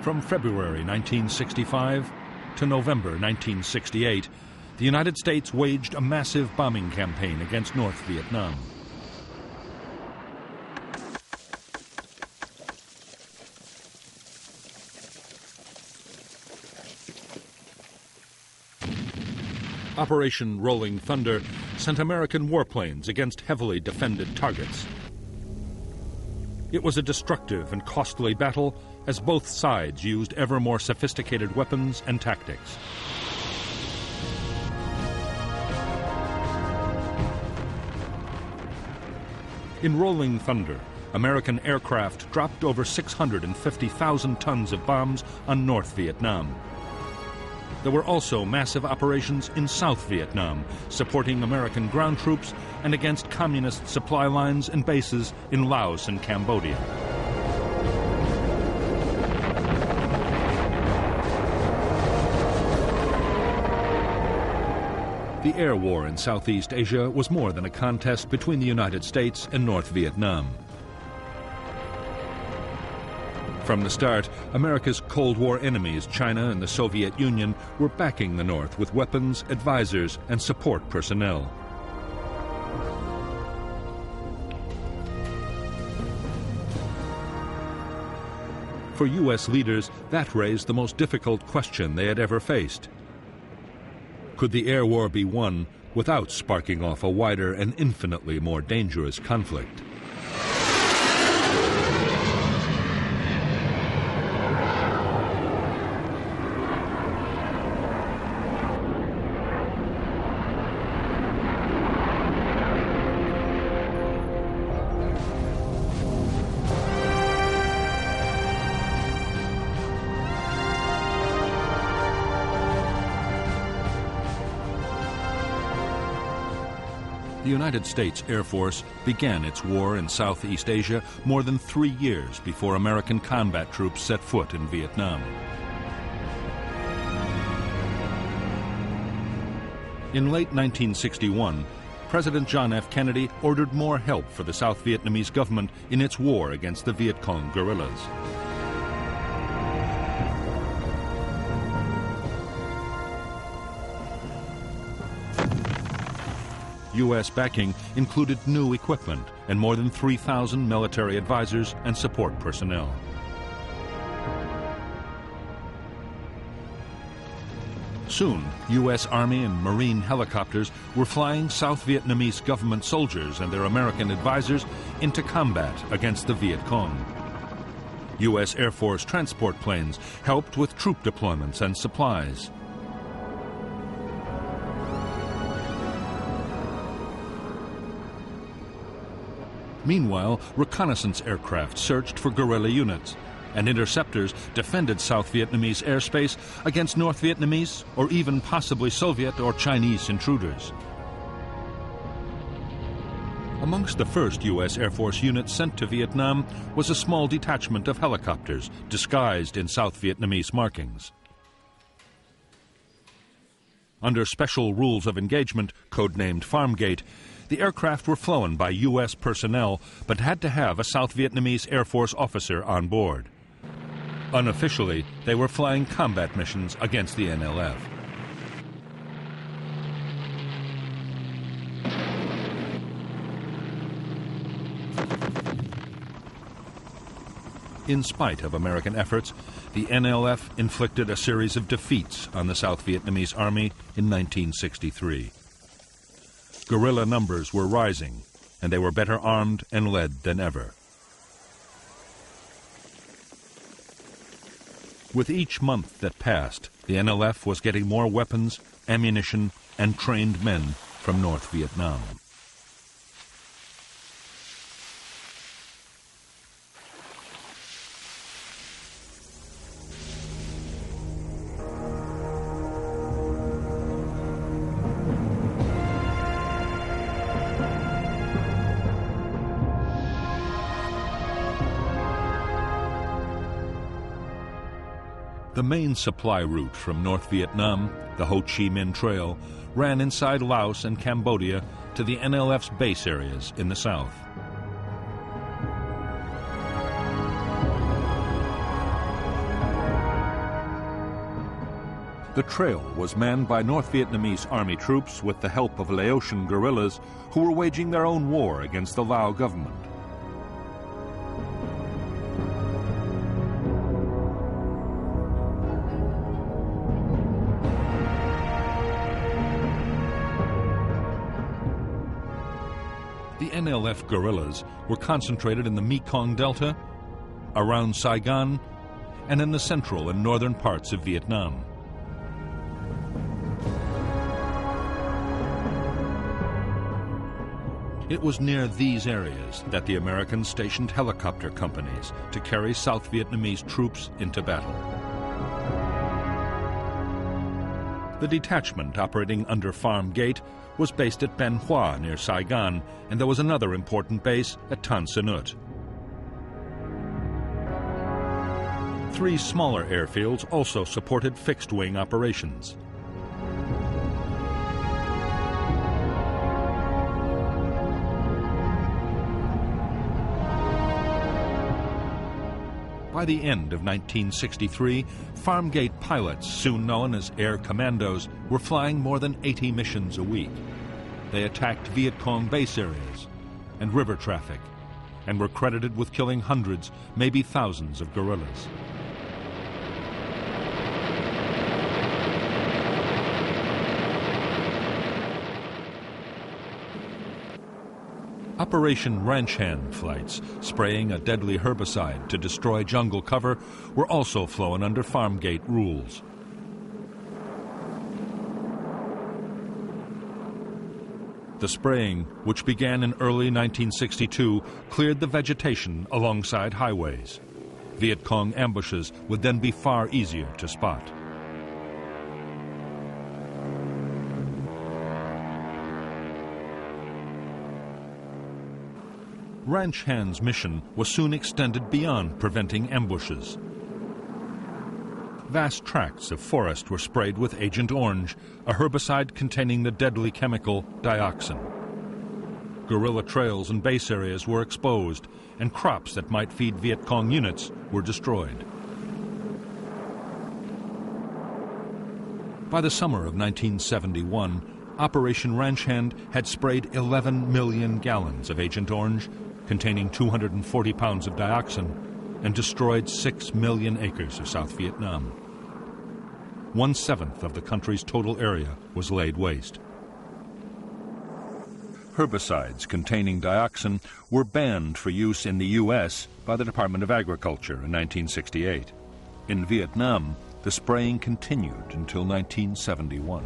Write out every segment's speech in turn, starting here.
From February 1965 to November 1968, the United States waged a massive bombing campaign against North Vietnam. Operation Rolling Thunder sent American warplanes against heavily defended targets. It was a destructive and costly battle as both sides used ever more sophisticated weapons and tactics. In Rolling Thunder, American aircraft dropped over 650,000 tons of bombs on North Vietnam. There were also massive operations in South Vietnam, supporting American ground troops and against communist supply lines and bases in Laos and Cambodia. The air war in Southeast Asia was more than a contest between the United States and North Vietnam. From the start, America's Cold War enemies, China and the Soviet Union, were backing the North with weapons, advisors, and support personnel. For U.S. leaders, that raised the most difficult question they had ever faced. Could the air war be won without sparking off a wider and infinitely more dangerous conflict? The United States Air Force began its war in Southeast Asia more than 3 years before American combat troops set foot in Vietnam. In late 1961, President John F. Kennedy ordered more help for the South Vietnamese government in its war against the Viet Cong guerrillas. U.S. backing included new equipment and more than 3,000 military advisors and support personnel. Soon, U.S. Army and Marine helicopters were flying South Vietnamese government soldiers and their American advisors into combat against the Viet Cong. U.S. Air Force transport planes helped with troop deployments and supplies. Meanwhile, reconnaissance aircraft searched for guerrilla units, and interceptors defended South Vietnamese airspace against North Vietnamese or even possibly Soviet or Chinese intruders. Amongst the first U.S. Air Force units sent to Vietnam was a small detachment of helicopters disguised in South Vietnamese markings. Under special rules of engagement, codenamed Farmgate, the aircraft were flown by U.S. personnel, but had to have a South Vietnamese Air Force officer on board. Unofficially, they were flying combat missions against the NLF. In spite of American efforts, the NLF inflicted a series of defeats on the South Vietnamese Army in 1963. Guerrilla numbers were rising, and they were better armed and led than ever. With each month that passed, the NLF was getting more weapons, ammunition, and trained men from North Vietnam. The main supply route from North Vietnam, the Ho Chi Minh Trail, ran inside Laos and Cambodia to the NLF's base areas in the south. The trail was manned by North Vietnamese army troops with the help of Laotian guerrillas who were waging their own war against the Lao government. The NLF guerrillas were concentrated in the Mekong Delta, around Saigon, and in the central and northern parts of Vietnam. It was near these areas that the Americans stationed helicopter companies to carry South Vietnamese troops into battle. The detachment operating under Farm Gate was based at Ben Hoa near Saigon, and there was another important base at Tan Son Nhut. 3 smaller airfields also supported fixed-wing operations. By the end of 1963, Farm Gate pilots, soon known as Air Commandos, were flying more than 80 missions a week. They attacked Viet Cong base areas and river traffic, and were credited with killing hundreds, maybe thousands of guerrillas. Operation Ranch Hand flights, spraying a deadly herbicide to destroy jungle cover, were also flown under Farm Gate rules. The spraying, which began in early 1962, cleared the vegetation alongside highways. Viet Cong ambushes would then be far easier to spot. Ranch Hand's mission was soon extended beyond preventing ambushes. Vast tracts of forest were sprayed with Agent Orange, a herbicide containing the deadly chemical dioxin. Guerrilla trails and base areas were exposed, and crops that might feed Viet Cong units were destroyed. By the summer of 1971, Operation Ranch Hand had sprayed 11 million gallons of Agent Orange, containing 240 pounds of dioxin, and destroyed 6 million acres of South Vietnam. 1/7 of the country's total area was laid waste. Herbicides containing dioxin were banned for use in the U.S. by the Department of Agriculture in 1968. In Vietnam, the spraying continued until 1971.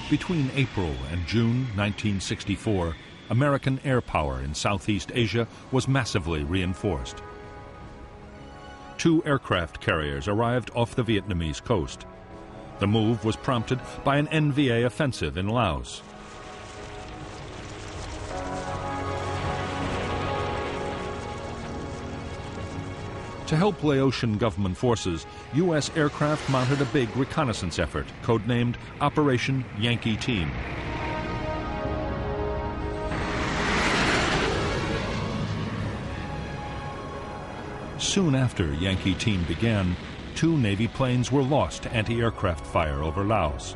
Between April and June 1964, American air power in Southeast Asia was massively reinforced. 2 aircraft carriers arrived off the Vietnamese coast. The move was prompted by an NVA offensive in Laos. To help Laotian government forces, U.S. aircraft mounted a big reconnaissance effort, codenamed Operation Yankee Team. Soon after Yankee Team began, 2 Navy planes were lost to anti-aircraft fire over Laos.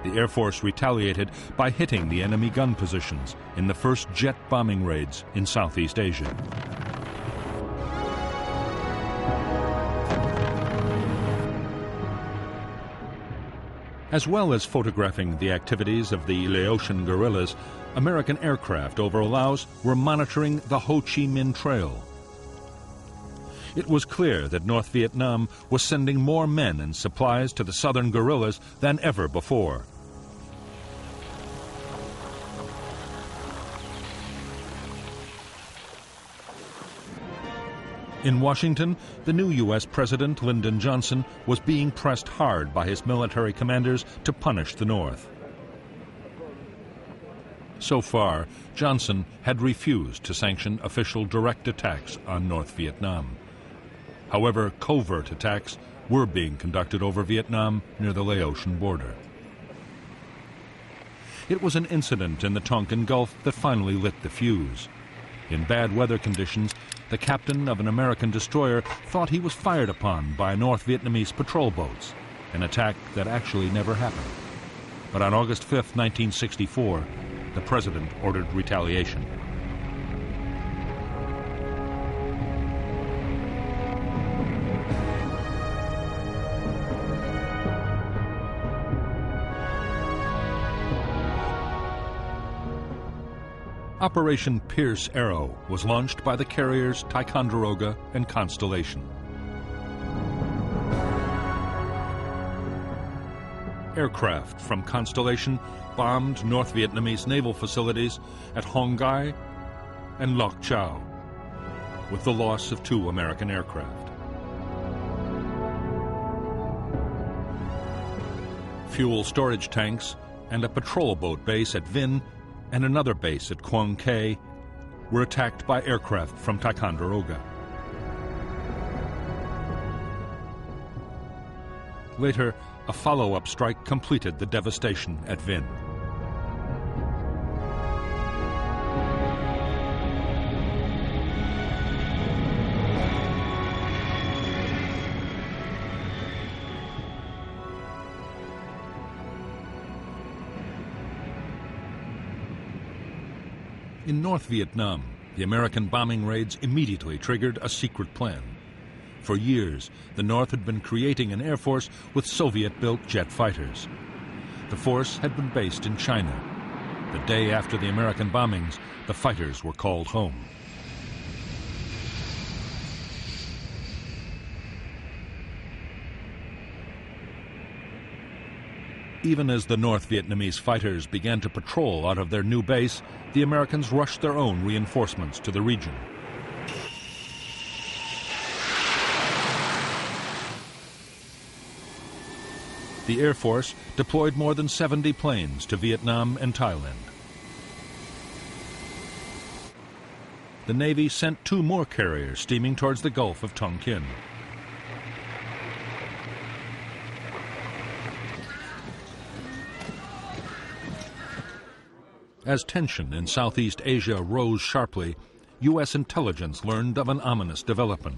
The Air Force retaliated by hitting the enemy gun positions in the first jet bombing raids in Southeast Asia. As well as photographing the activities of the Laotian guerrillas, American aircraft over Laos were monitoring the Ho Chi Minh Trail. It was clear that North Vietnam was sending more men and supplies to the southern guerrillas than ever before. In Washington, the new U.S. President, Lyndon Johnson, was being pressed hard by his military commanders to punish the North. So far, Johnson had refused to sanction official direct attacks on North Vietnam. However, covert attacks were being conducted over Vietnam near the Laotian border. It was an incident in the Tonkin Gulf that finally lit the fuse. In bad weather conditions, the captain of an American destroyer thought he was fired upon by North Vietnamese patrol boats, an attack that actually never happened. But on August 5, 1964, the president ordered retaliation. Operation Pierce Arrow was launched by the carriers Ticonderoga and Constellation. Aircraft from Constellation bombed North Vietnamese naval facilities at Hong Gai and Loc Chau, with the loss of 2 American aircraft. Fuel storage tanks and a patrol boat base at Vinh and another base at Quang Cay were attacked by aircraft from Ticonderoga. Later, a follow-up strike completed the devastation at Vinh. In North Vietnam, the American bombing raids immediately triggered a secret plan. For years, the North had been creating an air force with Soviet-built jet fighters. The force had been based in China. The day after the American bombings, the fighters were called home. Even as the North Vietnamese fighters began to patrol out of their new base, the Americans rushed their own reinforcements to the region. The Air Force deployed more than 70 planes to Vietnam and Thailand. The Navy sent 2 more carriers steaming towards the Gulf of Tonkin. As tension in Southeast Asia rose sharply, U.S. intelligence learned of an ominous development.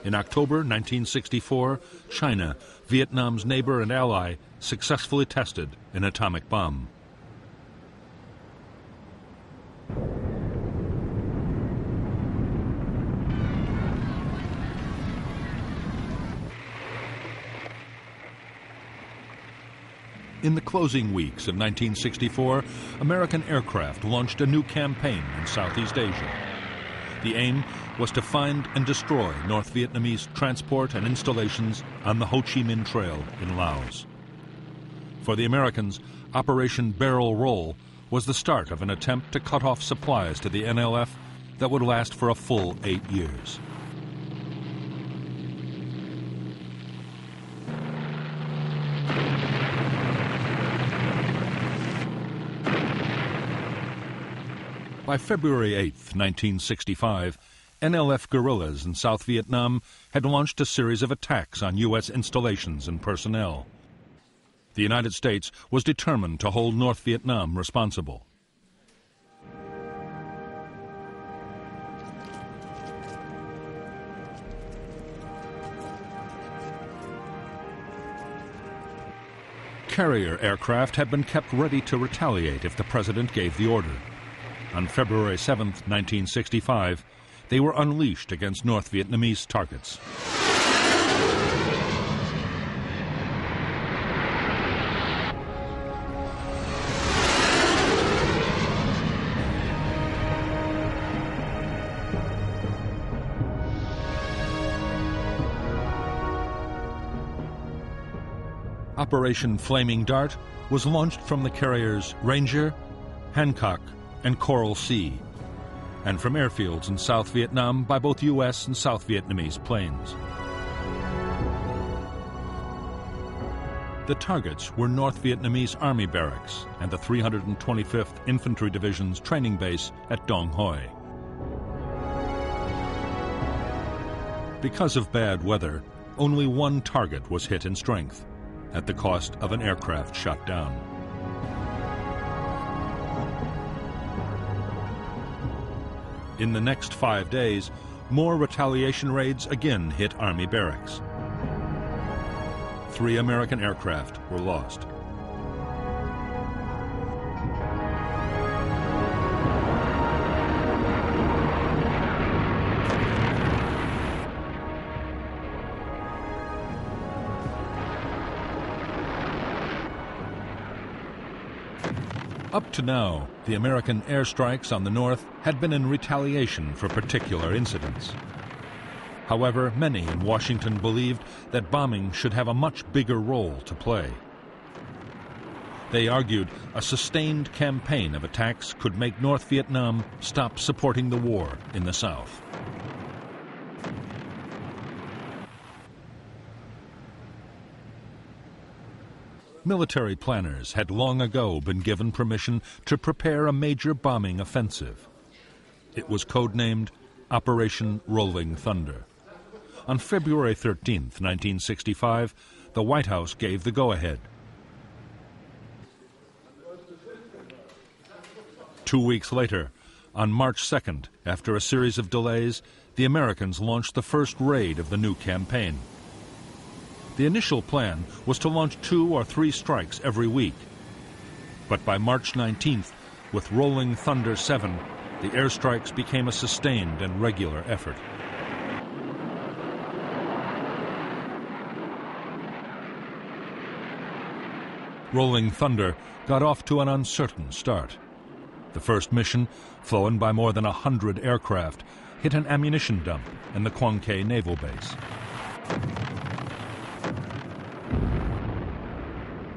In October 1964, China, Vietnam's neighbor and ally, successfully tested an atomic bomb. In the closing weeks of 1964, American aircraft launched a new campaign in Southeast Asia. The aim was to find and destroy North Vietnamese transport and installations on the Ho Chi Minh Trail in Laos. For the Americans, Operation Barrel Roll was the start of an attempt to cut off supplies to the NLF that would last for a full 8 years. By February 8, 1965, NLF guerrillas in South Vietnam had launched a series of attacks on U.S. installations and personnel. The United States was determined to hold North Vietnam responsible. Carrier aircraft had been kept ready to retaliate if the president gave the order. On February 7, 1965, they were unleashed against North Vietnamese targets. Operation Flaming Dart was launched from the carriers Ranger, Hancock, and Coral Sea, and from airfields in South Vietnam by both U.S. and South Vietnamese planes. The targets were North Vietnamese Army barracks and the 325th Infantry Division's training base at Dong Hoi. Because of bad weather, only one target was hit in strength, at the cost of an aircraft shot down. In the next 5 days, more retaliation raids again hit Army barracks. 3 American aircraft were lost. Up to now, the American airstrikes on the north had been in retaliation for particular incidents. However, many in Washington believed that bombing should have a much bigger role to play. They argued a sustained campaign of attacks could make North Vietnam stop supporting the war in the South. Military planners had long ago been given permission to prepare a major bombing offensive. It was codenamed Operation Rolling Thunder. On February 13, 1965, the White House gave the go-ahead. 2 weeks later, on March 2nd, after a series of delays, the Americans launched the first raid of the new campaign. The initial plan was to launch 2 or 3 strikes every week. But by March 19th, with Rolling Thunder 7, the airstrikes became a sustained and regular effort. Rolling Thunder got off to an uncertain start. The first mission, flown by more than 100 aircraft, hit an ammunition dump in the Quang Ke Naval Base.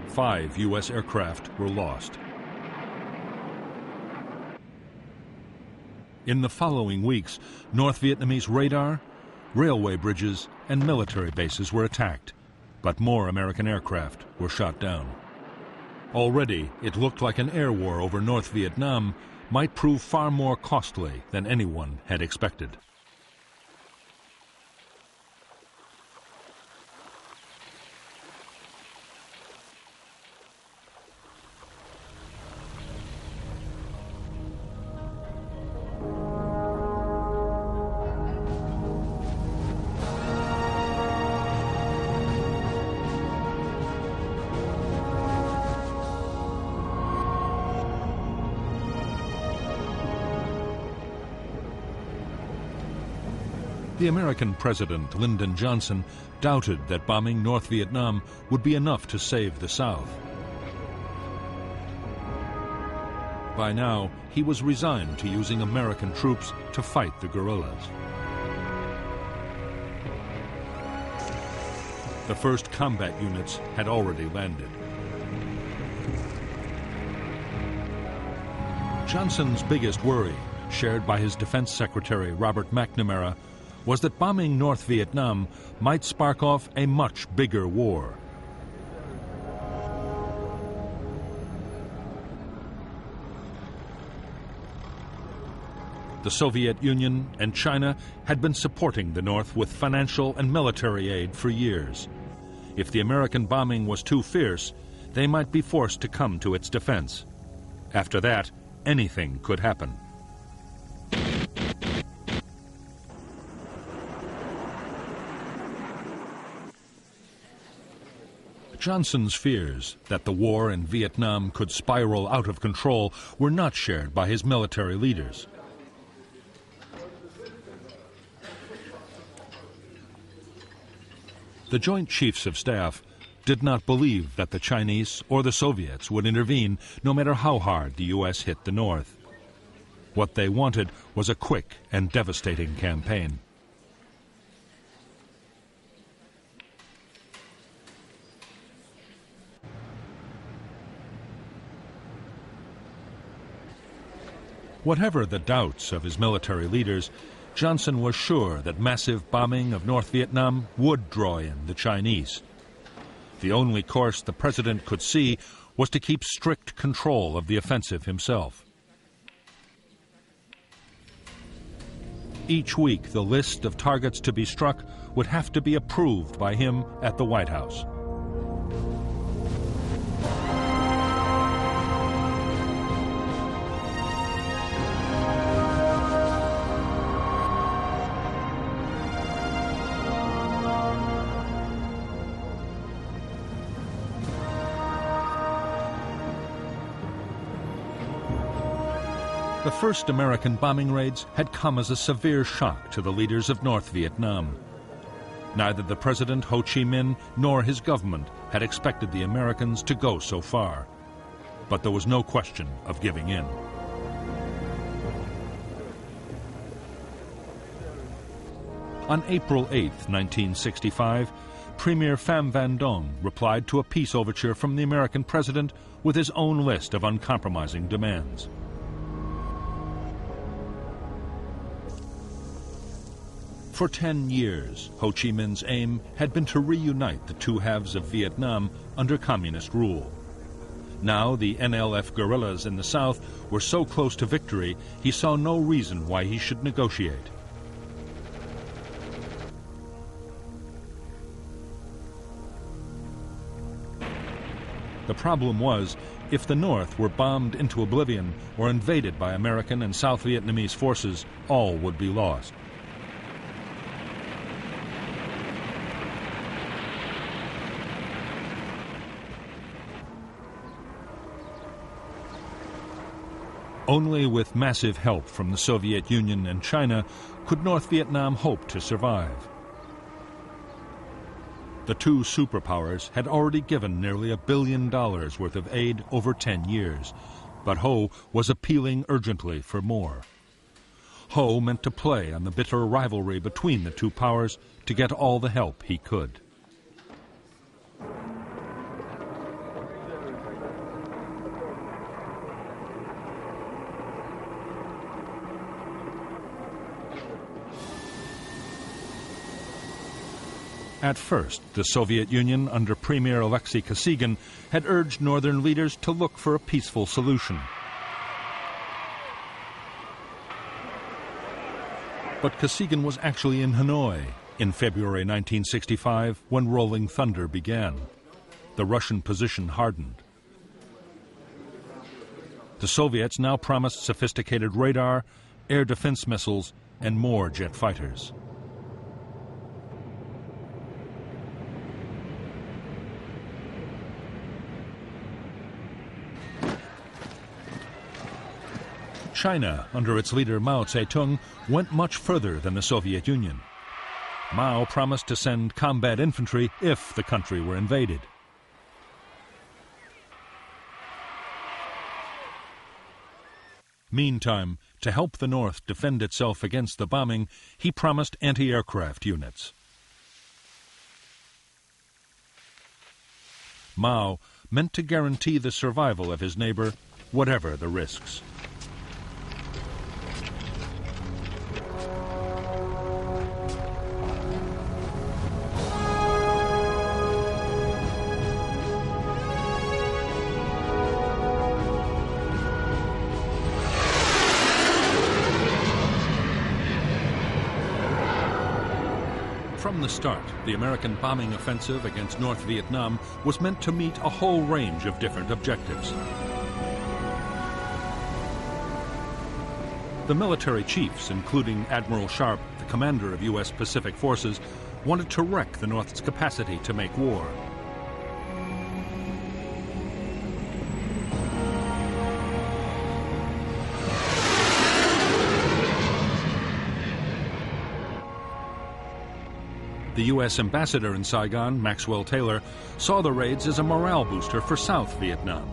5 U.S. aircraft were lost. In the following weeks, North Vietnamese radar, railway bridges, and military bases were attacked, but more American aircraft were shot down. Already, it looked like an air war over North Vietnam might prove far more costly than anyone had expected. The American President Lyndon Johnson doubted that bombing North Vietnam would be enough to save the South. By now, he was resigned to using American troops to fight the guerrillas. The first combat units had already landed. Johnson's biggest worry, shared by his Defense Secretary Robert McNamara, was that bombing North Vietnam might spark off a much bigger war. The Soviet Union and China had been supporting the North with financial and military aid for years. If the American bombing was too fierce, they might be forced to come to its defense. After that, anything could happen. Johnson's fears that the war in Vietnam could spiral out of control were not shared by his military leaders. The Joint Chiefs of Staff did not believe that the Chinese or the Soviets would intervene, no matter how hard the U.S. hit the North. What they wanted was a quick and devastating campaign. Whatever the doubts of his military leaders, Johnson was sure that massive bombing of North Vietnam would draw in the Chinese. The only course the president could see was to keep strict control of the offensive himself. Each week, the list of targets to be struck would have to be approved by him at the White House. The first American bombing raids had come as a severe shock to the leaders of North Vietnam. Neither the President Ho Chi Minh nor his government had expected the Americans to go so far. But there was no question of giving in. On April 8, 1965, Premier Pham Van Dong replied to a peace overture from the American president with his own list of uncompromising demands. For 10 years, Ho Chi Minh's aim had been to reunite the two halves of Vietnam under communist rule. Now the NLF guerrillas in the south were so close to victory, he saw no reason why he should negotiate. The problem was, if the North were bombed into oblivion or invaded by American and South Vietnamese forces, all would be lost. Only with massive help from the Soviet Union and China could North Vietnam hope to survive. The two superpowers had already given nearly $1 billion worth of aid over 10 years, but Ho was appealing urgently for more. Ho meant to play on the bitter rivalry between the two powers to get all the help he could. At first, the Soviet Union, under Premier Alexei Kosygin, had urged northern leaders to look for a peaceful solution. But Kosygin was actually in Hanoi in February 1965 when Rolling Thunder began. The Russian position hardened. The Soviets now promised sophisticated radar, air defense missiles, and more jet fighters. China, under its leader Mao Zedong, went much further than the Soviet Union. Mao promised to send combat infantry if the country were invaded. Meantime, to help the North defend itself against the bombing, he promised anti-aircraft units. Mao meant to guarantee the survival of his neighbor, whatever the risks. From the start, the American bombing offensive against North Vietnam was meant to meet a whole range of different objectives. The military chiefs, including Admiral Sharp, the commander of U.S. Pacific Forces, wanted to wreck the North's capacity to make war. The U.S. ambassador in Saigon, Maxwell Taylor, saw the raids as a morale booster for South Vietnam.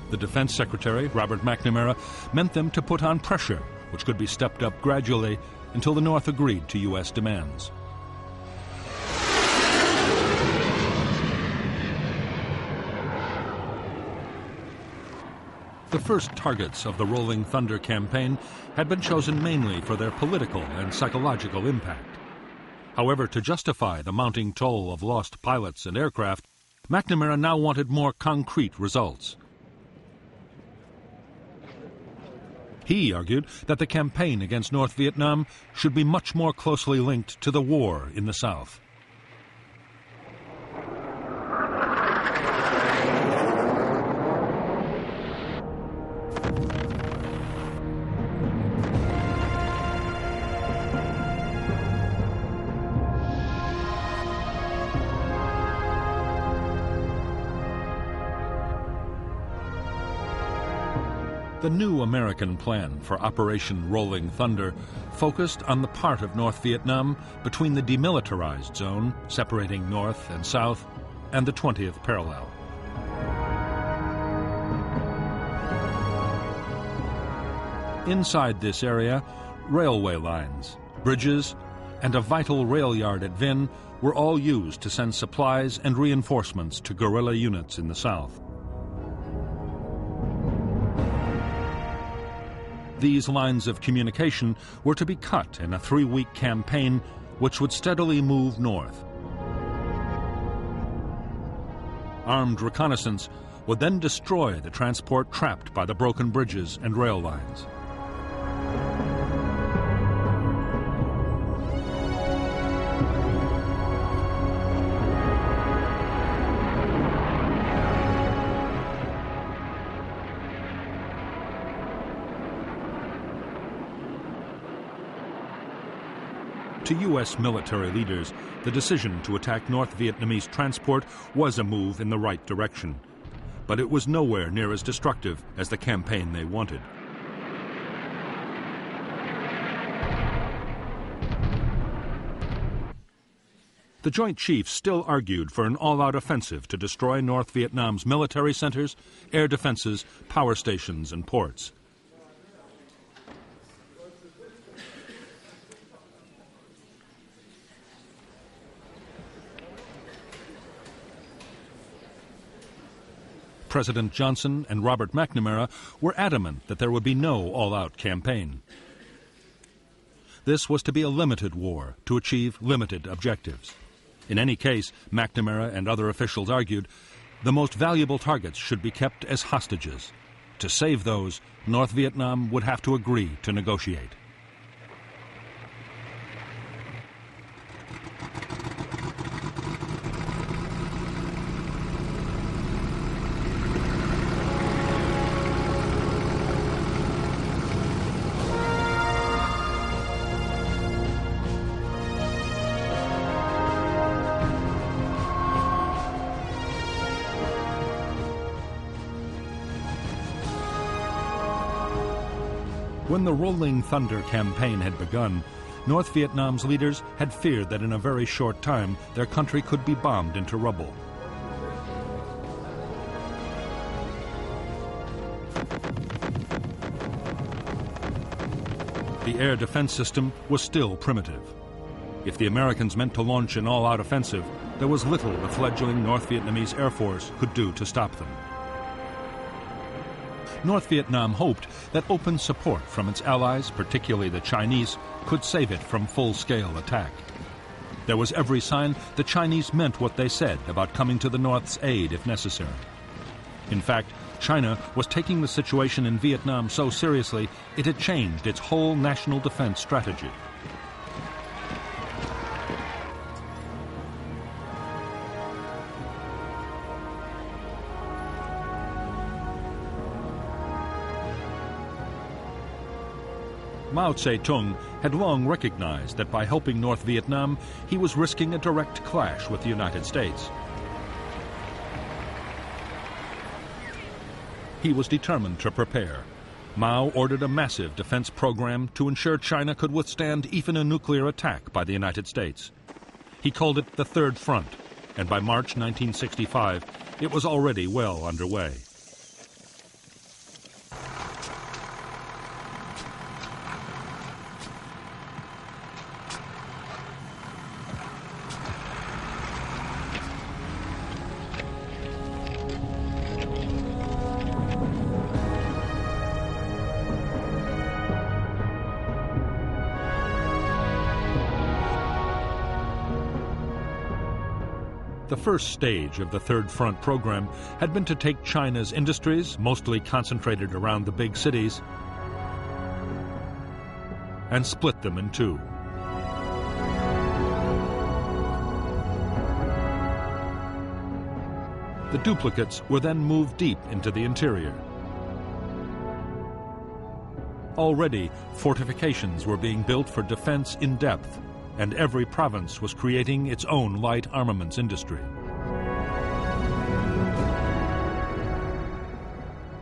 The Defense Secretary, Robert McNamara, meant them to put on pressure, which could be stepped up gradually until the North agreed to U.S. demands. The first targets of the Rolling Thunder campaign had been chosen mainly for their political and psychological impact. However, to justify the mounting toll of lost pilots and aircraft, McNamara now wanted more concrete results. He argued that the campaign against North Vietnam should be much more closely linked to the war in the South. The new American plan for Operation Rolling Thunder focused on the part of North Vietnam between the demilitarized zone, separating North and South, and the 20th parallel. Inside this area, railway lines, bridges, and a vital rail yard at Vinh were all used to send supplies and reinforcements to guerrilla units in the south. These lines of communication were to be cut in a 3-week campaign which would steadily move north. Armed reconnaissance would then destroy the transport trapped by the broken bridges and rail lines. To U.S. military leaders, the decision to attack North Vietnamese transport was a move in the right direction, but it was nowhere near as destructive as the campaign they wanted. The Joint Chiefs still argued for an all-out offensive to destroy North Vietnam's military centers, air defenses, power stations, and ports. President Johnson and Robert McNamara were adamant that there would be no all-out campaign. This was to be a limited war to achieve limited objectives. In any case, McNamara and other officials argued, the most valuable targets should be kept as hostages. To save those, North Vietnam would have to agree to negotiate. When the Rolling Thunder campaign had begun, North Vietnam's leaders had feared that in a very short time their country could be bombed into rubble. The air defense system was still primitive. If the Americans meant to launch an all-out offensive, there was little the fledgling North Vietnamese Air Force could do to stop them. North Vietnam hoped that open support from its allies, particularly the Chinese, could save it from full-scale attack. There was every sign the Chinese meant what they said about coming to the North's aid if necessary. In fact, China was taking the situation in Vietnam so seriously it had changed its whole national defense strategy. Mao Zedong had long recognized that by helping North Vietnam, he was risking a direct clash with the United States. He was determined to prepare. Mao ordered a massive defense program to ensure China could withstand even a nuclear attack by the United States. He called it the Third Front, and by March 1965, it was already well underway. The first stage of the Third Front program had been to take China's industries, mostly concentrated around the big cities, and split them in two. The duplicates were then moved deep into the interior. Already, fortifications were being built for defense in depth, and every province was creating its own light armaments industry.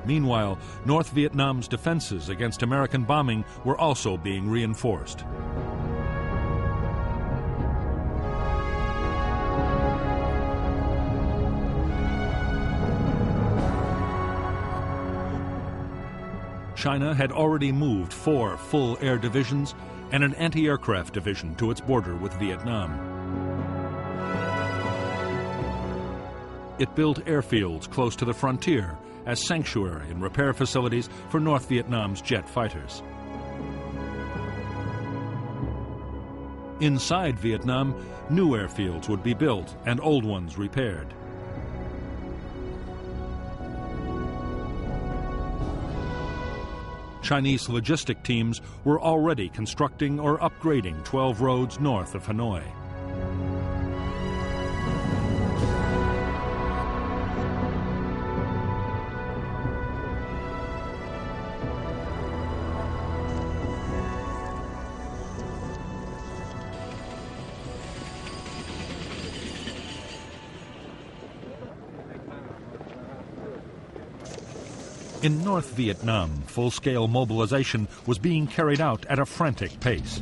Meanwhile, North Vietnam's defenses against American bombing were also being reinforced. China had already moved 4 full air divisions and an anti-aircraft division to its border with Vietnam. It built airfields close to the frontier as sanctuary and repair facilities for North Vietnam's jet fighters. Inside Vietnam, new airfields would be built and old ones repaired. Chinese logistic teams were already constructing or upgrading 12 roads north of Hanoi. In North Vietnam, full-scale mobilization was being carried out at a frantic pace.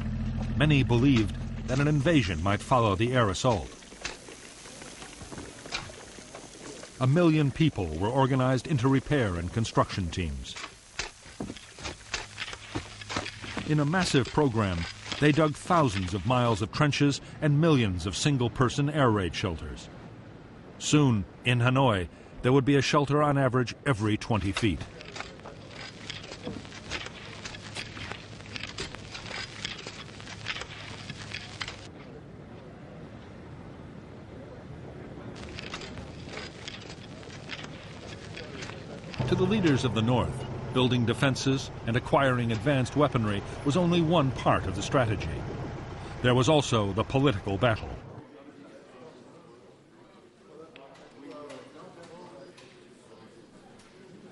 Many believed that an invasion might follow the air assault. 1 million people were organized into repair and construction teams. In a massive program, they dug thousands of miles of trenches and millions of single-person air raid shelters. Soon, in Hanoi, there would be a shelter on average every 20 feet. To the leaders of the North, building defenses and acquiring advanced weaponry was only one part of the strategy. There was also the political battle.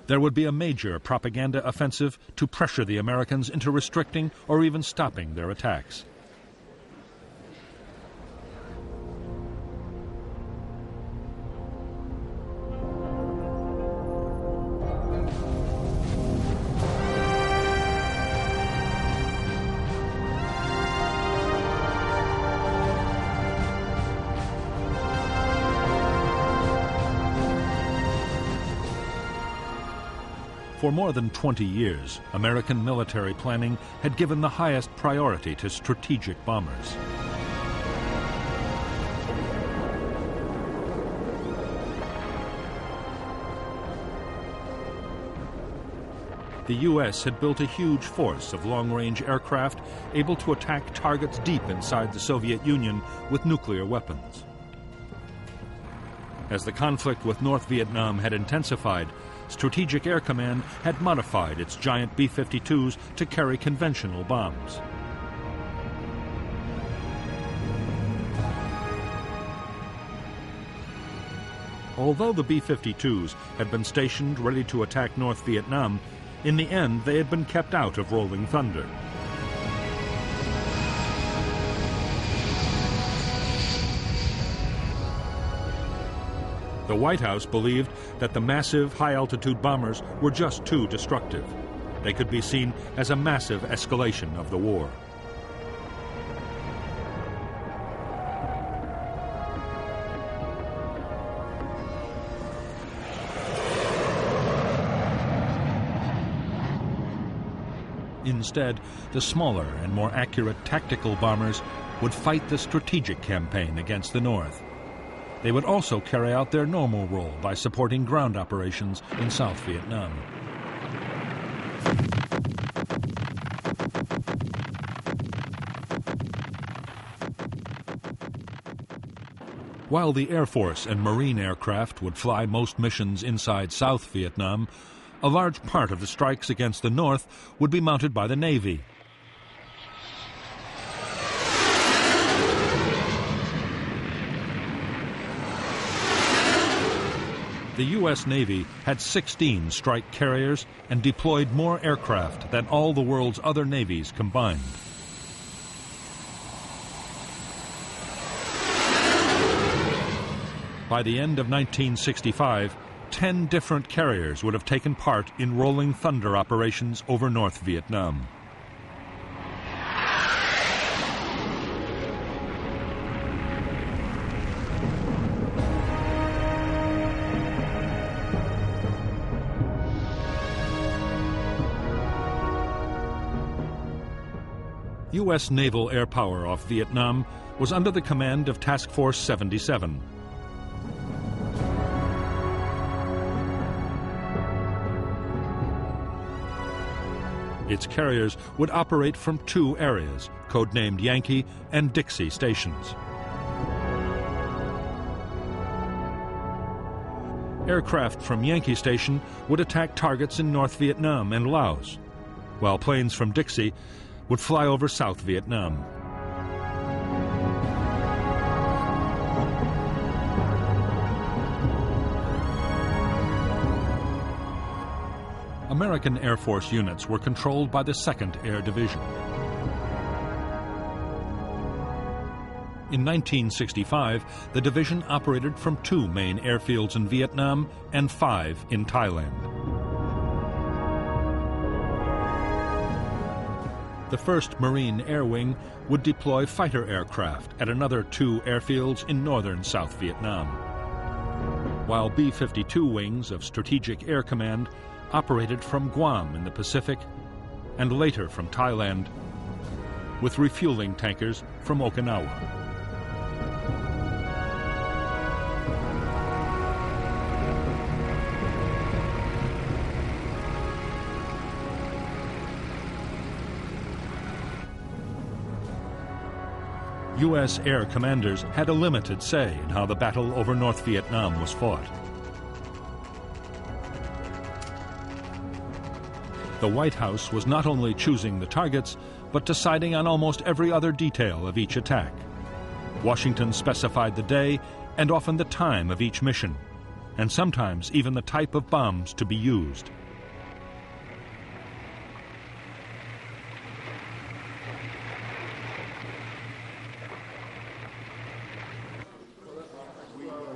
There would be a major propaganda offensive to pressure the Americans into restricting or even stopping their attacks. For more than 20 years, American military planning had given the highest priority to strategic bombers. The U.S. had built a huge force of long-range aircraft able to attack targets deep inside the Soviet Union with nuclear weapons. As the conflict with North Vietnam had intensified, Strategic Air Command had modified its giant B-52s to carry conventional bombs. Although the B-52s had been stationed ready to attack North Vietnam, in the end they had been kept out of Rolling Thunder. The White House believed that the massive high-altitude bombers were just too destructive. They could be seen as a massive escalation of the war. Instead, the smaller and more accurate tactical bombers would fight the strategic campaign against the North. They would also carry out their normal role by supporting ground operations in South Vietnam. While the Air Force and Marine aircraft would fly most missions inside South Vietnam, a large part of the strikes against the North would be mounted by the Navy. The U.S. Navy had 16 strike carriers and deployed more aircraft than all the world's other navies combined. By the end of 1965, 10 different carriers would have taken part in Rolling Thunder operations over North Vietnam. U.S. naval air power off Vietnam was under the command of Task Force 77. Its carriers would operate from 2 areas, codenamed Yankee and Dixie stations. Aircraft from Yankee Station would attack targets in North Vietnam and Laos, while planes from Dixie would fly over South Vietnam. American Air Force units were controlled by the 2nd Air Division. In 1965, the division operated from 2 main airfields in Vietnam and 5 in Thailand. The 1st Marine Air Wing would deploy fighter aircraft at another 2 airfields in northern South Vietnam, while B-52 wings of Strategic Air Command operated from Guam in the Pacific and later from Thailand, with refueling tankers from Okinawa. U.S. air commanders had a limited say in how the battle over North Vietnam was fought. The White House was not only choosing the targets, but deciding on almost every other detail of each attack. Washington specified the day and often the time of each mission, and sometimes even the type of bombs to be used.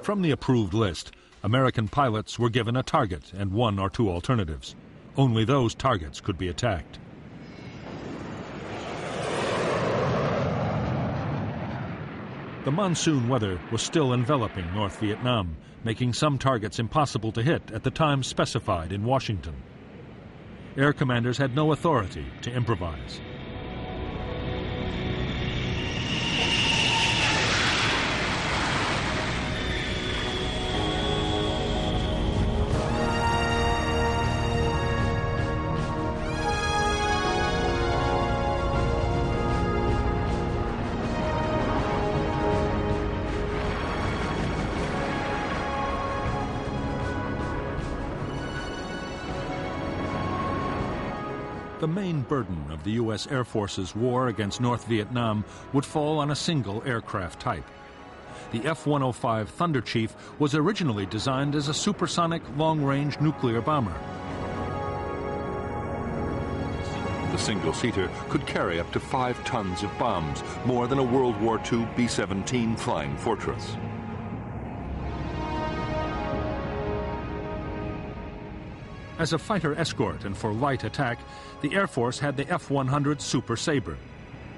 From the approved list, American pilots were given a target and 1 or 2 alternatives. Only those targets could be attacked. The monsoon weather was still enveloping North Vietnam, making some targets impossible to hit at the time specified in Washington. Air commanders had no authority to improvise. The main burden of the U.S. Air Force's war against North Vietnam would fall on a single aircraft type. The F-105 Thunder Chief was originally designed as a supersonic long-range nuclear bomber. The single-seater could carry up to 5 tons of bombs, more than a World War II B-17 Flying Fortress. As a fighter escort and for light attack, the Air Force had the F-100 Super Sabre.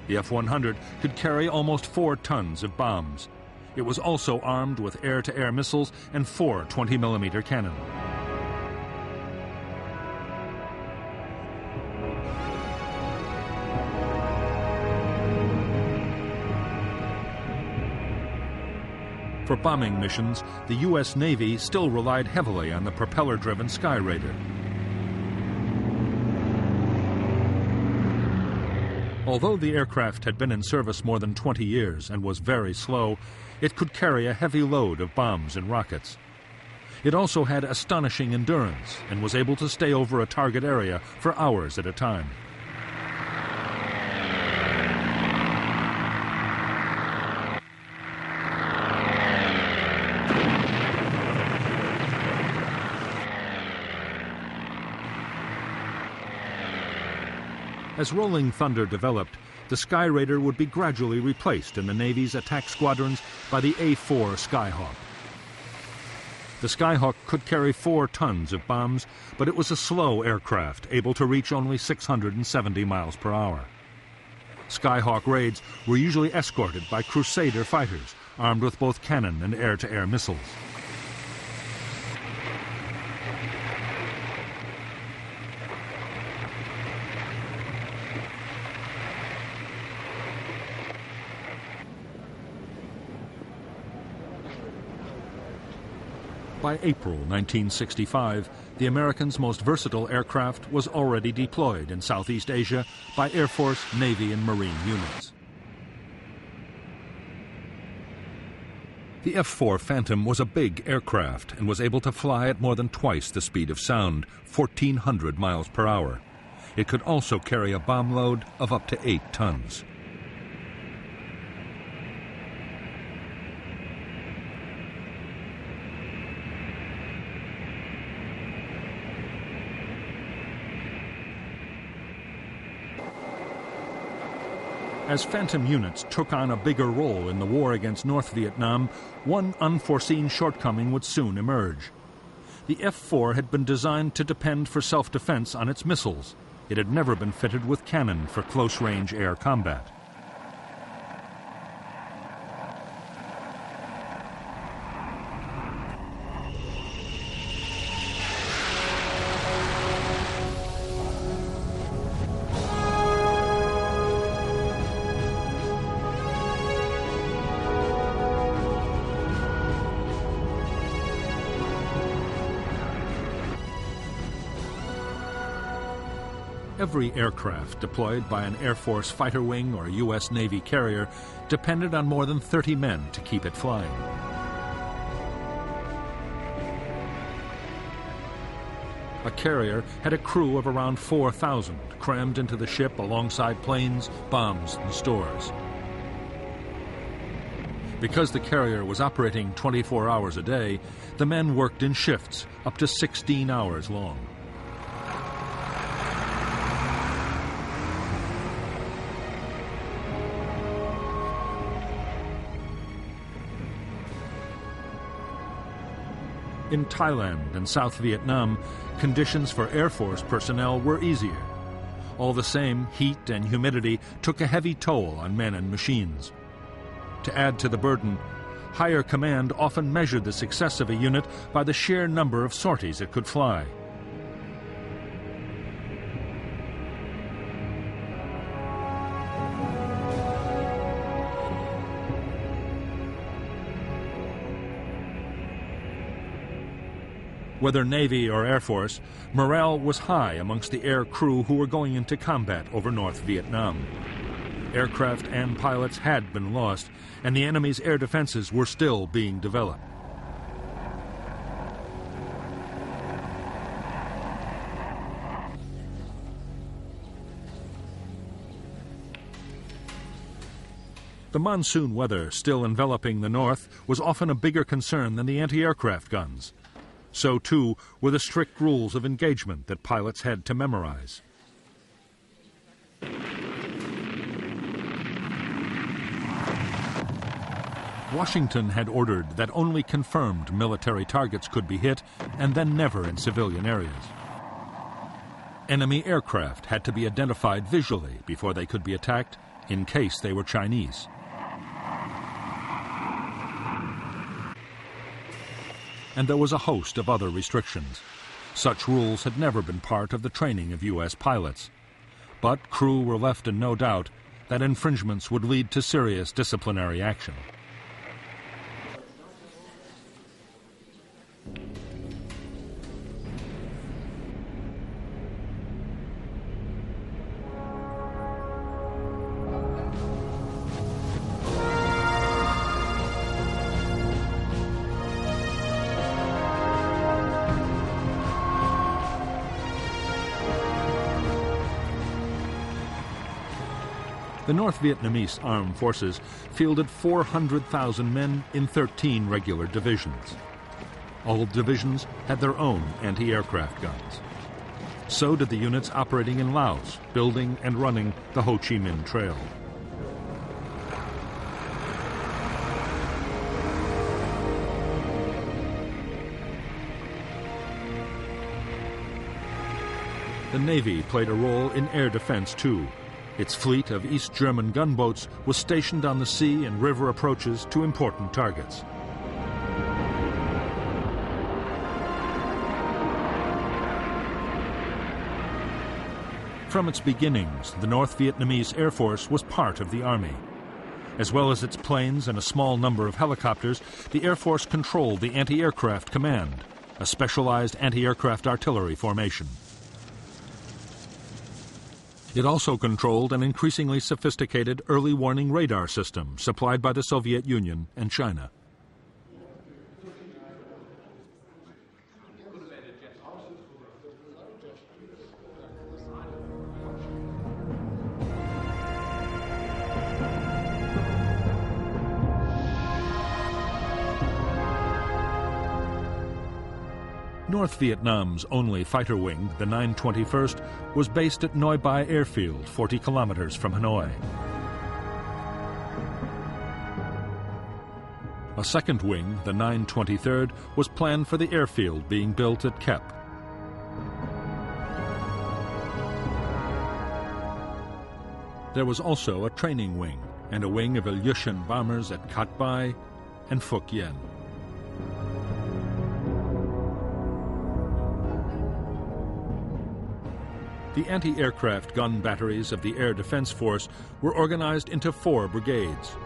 The F-100 could carry almost 4 tons of bombs. It was also armed with air-to-air missiles and 4 20-millimeter cannon. For bombing missions, the U.S. Navy still relied heavily on the propeller-driven Sky Raider. Although the aircraft had been in service more than 20 years and was very slow, it could carry a heavy load of bombs and rockets. It also had astonishing endurance and was able to stay over a target area for hours at a time. As Rolling Thunder developed, the Sky Raider would be gradually replaced in the Navy's attack squadrons by the A-4 Skyhawk. The Skyhawk could carry 4 tons of bombs, but it was a slow aircraft, able to reach only 670 miles per hour. Skyhawk raids were usually escorted by Crusader fighters, armed with both cannon and air-to-air missiles. By April 1965, the Americans' most versatile aircraft was already deployed in Southeast Asia by Air Force, Navy, and Marine units. The F-4 Phantom was a big aircraft and was able to fly at more than twice the speed of sound, 1,400 miles per hour. It could also carry a bomb load of up to 8 tons. As Phantom units took on a bigger role in the war against North Vietnam, one unforeseen shortcoming would soon emerge. The F-4 had been designed to depend for self-defense on its missiles. It had never been fitted with cannon for close-range air combat. Every aircraft deployed by an Air Force fighter wing or U.S. Navy carrier depended on more than 30 men to keep it flying. A carrier had a crew of around 4,000 crammed into the ship alongside planes, bombs, and stores. Because the carrier was operating 24 hours a day, the men worked in shifts up to 16 hours long. In Thailand and South Vietnam, conditions for Air Force personnel were easier. All the same, heat and humidity took a heavy toll on men and machines. To add to the burden, higher command often measured the success of a unit by the sheer number of sorties it could fly. Whether Navy or Air Force, morale was high amongst the air crew who were going into combat over North Vietnam. Aircraft and pilots had been lost, and the enemy's air defenses were still being developed. The monsoon weather still enveloping the north was often a bigger concern than the anti-aircraft guns. So, too, were the strict rules of engagement that pilots had to memorize. Washington had ordered that only confirmed military targets could be hit, and then never in civilian areas. Enemy aircraft had to be identified visually before they could be attacked, in case they were Chinese. And there was a host of other restrictions. Such rules had never been part of the training of U.S. pilots. But crew were left in no doubt that infringements would lead to serious disciplinary action. The North Vietnamese armed forces fielded 400,000 men in 13 regular divisions. All divisions had their own anti-aircraft guns. So did the units operating in Laos, building and running the Ho Chi Minh Trail. The Navy played a role in air defense too. Its fleet of East German gunboats was stationed on the sea and river approaches to important targets. From its beginnings, the North Vietnamese Air Force was part of the Army. As well as its planes and a small number of helicopters, the Air Force controlled the Anti-Aircraft Command, a specialized anti-aircraft artillery formation. It also controlled an increasingly sophisticated early warning radar system supplied by the Soviet Union and China. North Vietnam's only fighter wing, the 921st, was based at Noi Bai Airfield, 40 kilometers from Hanoi. A second wing, the 923rd, was planned for the airfield being built at Kep. There was also a training wing and a wing of Ilyushin bombers at Cat Bai and Phuoc Yen. The anti-aircraft gun batteries of the Air Defense Force were organized into 4 brigades,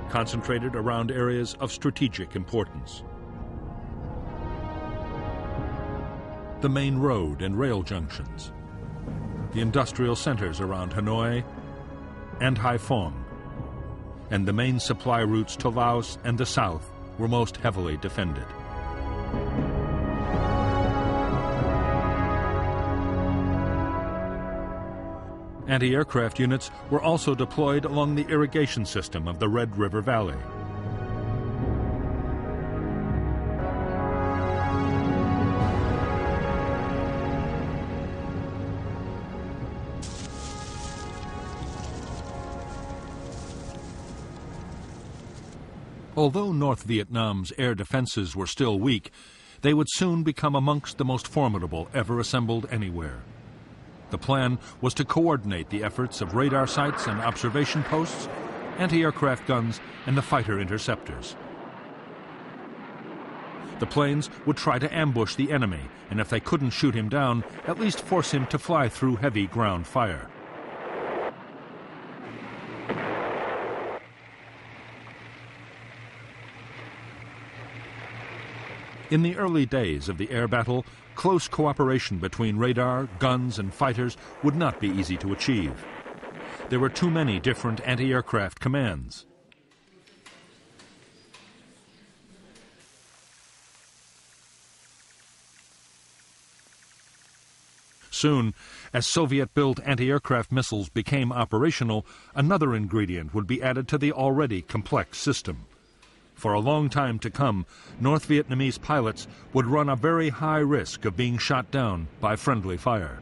concentrated around areas of strategic importance. The main road and rail junctions, the industrial centers around Hanoi and Haiphong, and the main supply routes to Laos and the south were most heavily defended. Anti-aircraft units were also deployed along the irrigation system of the Red River Valley. Although North Vietnam's air defenses were still weak, they would soon become amongst the most formidable ever assembled anywhere. The plan was to coordinate the efforts of radar sites and observation posts, anti-aircraft guns, and the fighter interceptors. The planes would try to ambush the enemy, and if they couldn't shoot him down, at least force him to fly through heavy ground fire. In the early days of the air battle, close cooperation between radar, guns, and fighters would not be easy to achieve. There were too many different anti-aircraft commands. Soon, as Soviet-built anti-aircraft missiles became operational, another ingredient would be added to the already complex system. For a long time to come, North Vietnamese pilots would run a very high risk of being shot down by friendly fire.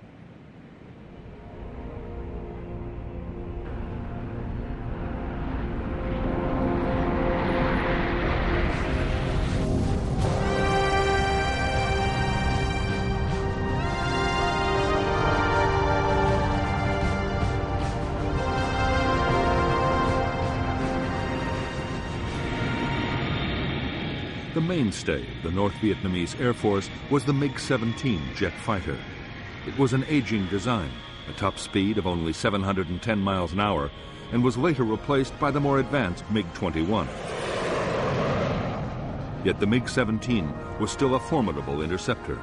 The mainstay of the North Vietnamese Air Force was the MiG-17 jet fighter. It was an aging design, a top speed of only 710 miles an hour, and was later replaced by the more advanced MiG-21. Yet the MiG-17 was still a formidable interceptor.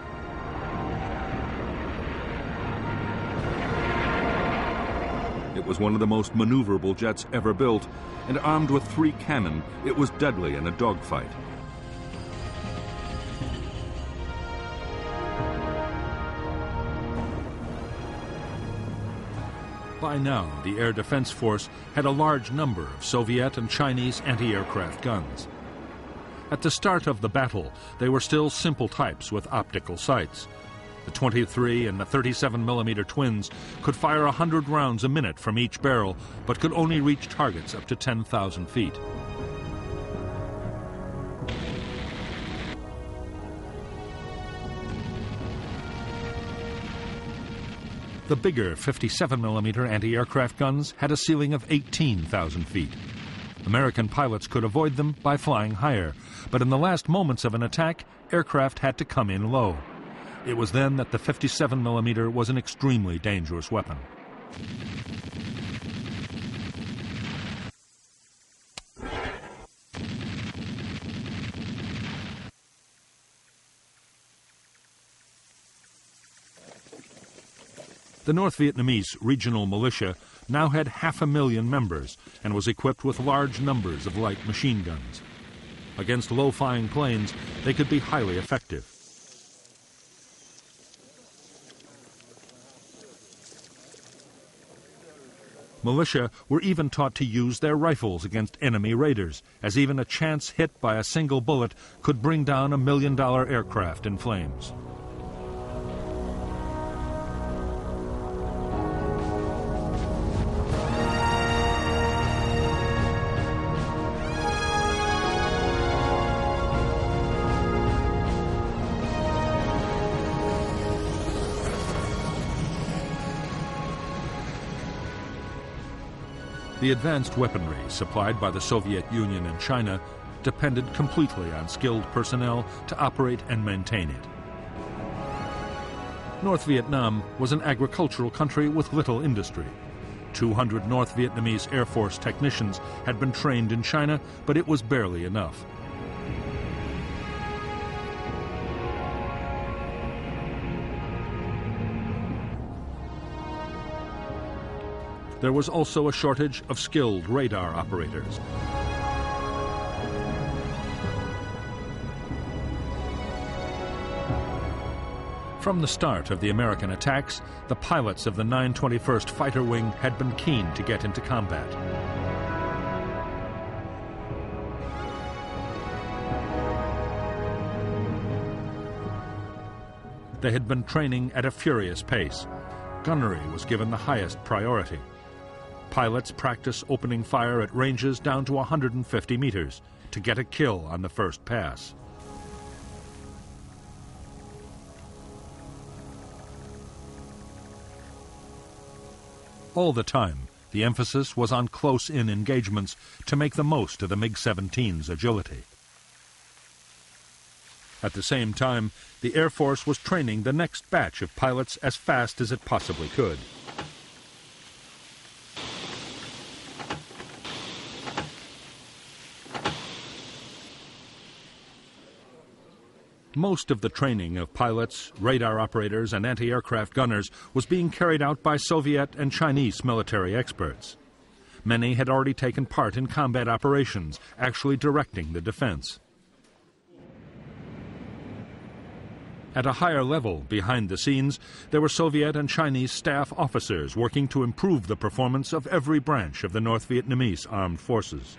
It was one of the most maneuverable jets ever built, and armed with 3 cannon, it was deadly in a dogfight. By now, the Air Defense Force had a large number of Soviet and Chinese anti-aircraft guns. At the start of the battle, they were still simple types with optical sights. The 23 and the 37mm twins could fire 100 rounds a minute from each barrel, but could only reach targets up to 10,000 feet. The bigger 57mm anti-aircraft guns had a ceiling of 18,000 feet. American pilots could avoid them by flying higher, but in the last moments of an attack, aircraft had to come in low. It was then that the 57mm was an extremely dangerous weapon. The North Vietnamese regional militia now had 500,000 members and was equipped with large numbers of light machine guns. Against low-flying planes, they could be highly effective. Militia were even taught to use their rifles against enemy raiders, as even a chance hit by a single bullet could bring down a $1 million aircraft in flames. The advanced weaponry supplied by the Soviet Union and China depended completely on skilled personnel to operate and maintain it. North Vietnam was an agricultural country with little industry. 200 North Vietnamese Air Force technicians had been trained in China, but it was barely enough. There was also a shortage of skilled radar operators. From the start of the American attacks, the pilots of the 921st Fighter Wing had been keen to get into combat. They had been training at a furious pace. Gunnery was given the highest priority. Pilots practice opening fire at ranges down to 150 meters to get a kill on the first pass. All the time, the emphasis was on close-in engagements to make the most of the MiG-17's agility. At the same time, the Air Force was training the next batch of pilots as fast as it possibly could. Most of the training of pilots, radar operators, and anti-aircraft gunners was being carried out by Soviet and Chinese military experts. Many had already taken part in combat operations, actually directing the defense. At a higher level, behind the scenes, there were Soviet and Chinese staff officers working to improve the performance of every branch of the North Vietnamese armed forces.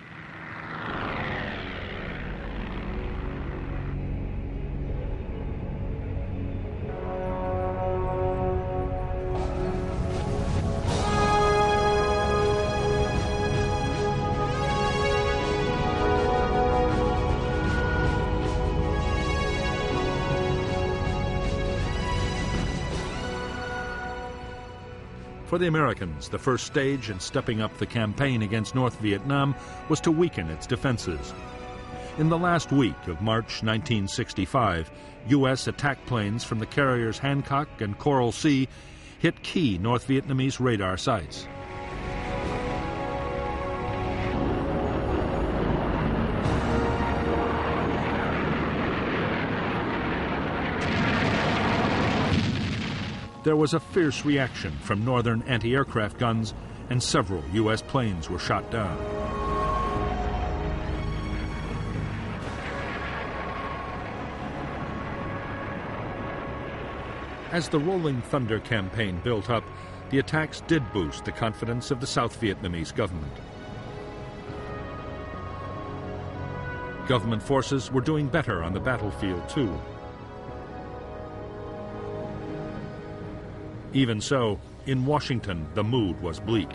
For the Americans, the first stage in stepping up the campaign against North Vietnam was to weaken its defenses. In the last week of March 1965, U.S. attack planes from the carriers Hancock and Coral Sea hit key North Vietnamese radar sites. There was a fierce reaction from northern anti-aircraft guns, and several U.S. planes were shot down. As the Rolling Thunder campaign built up, the attacks did boost the confidence of the South Vietnamese government. Government forces were doing better on the battlefield, too. Even so, in Washington, the mood was bleak.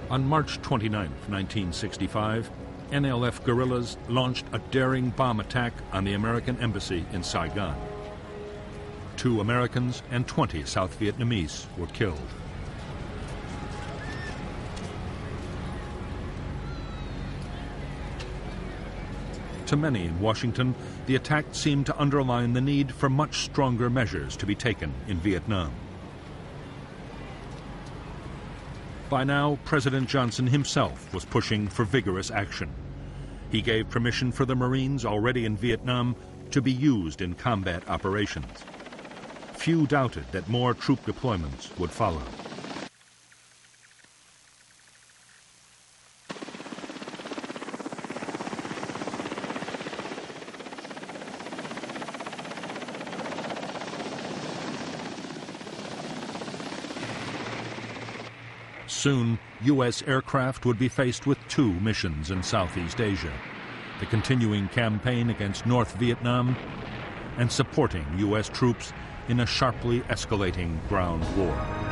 On March 29, 1965, NLF guerrillas launched a daring bomb attack on the American embassy in Saigon. 2 Americans and 20 South Vietnamese were killed. To many in Washington, the attack seemed to underline the need for much stronger measures to be taken in Vietnam. By now, President Johnson himself was pushing for vigorous action. He gave permission for the Marines already in Vietnam to be used in combat operations. Few doubted that more troop deployments would follow. Soon, U.S. aircraft would be faced with 2 missions in Southeast Asia: the continuing campaign against North Vietnam and supporting U.S. troops in a sharply escalating ground war.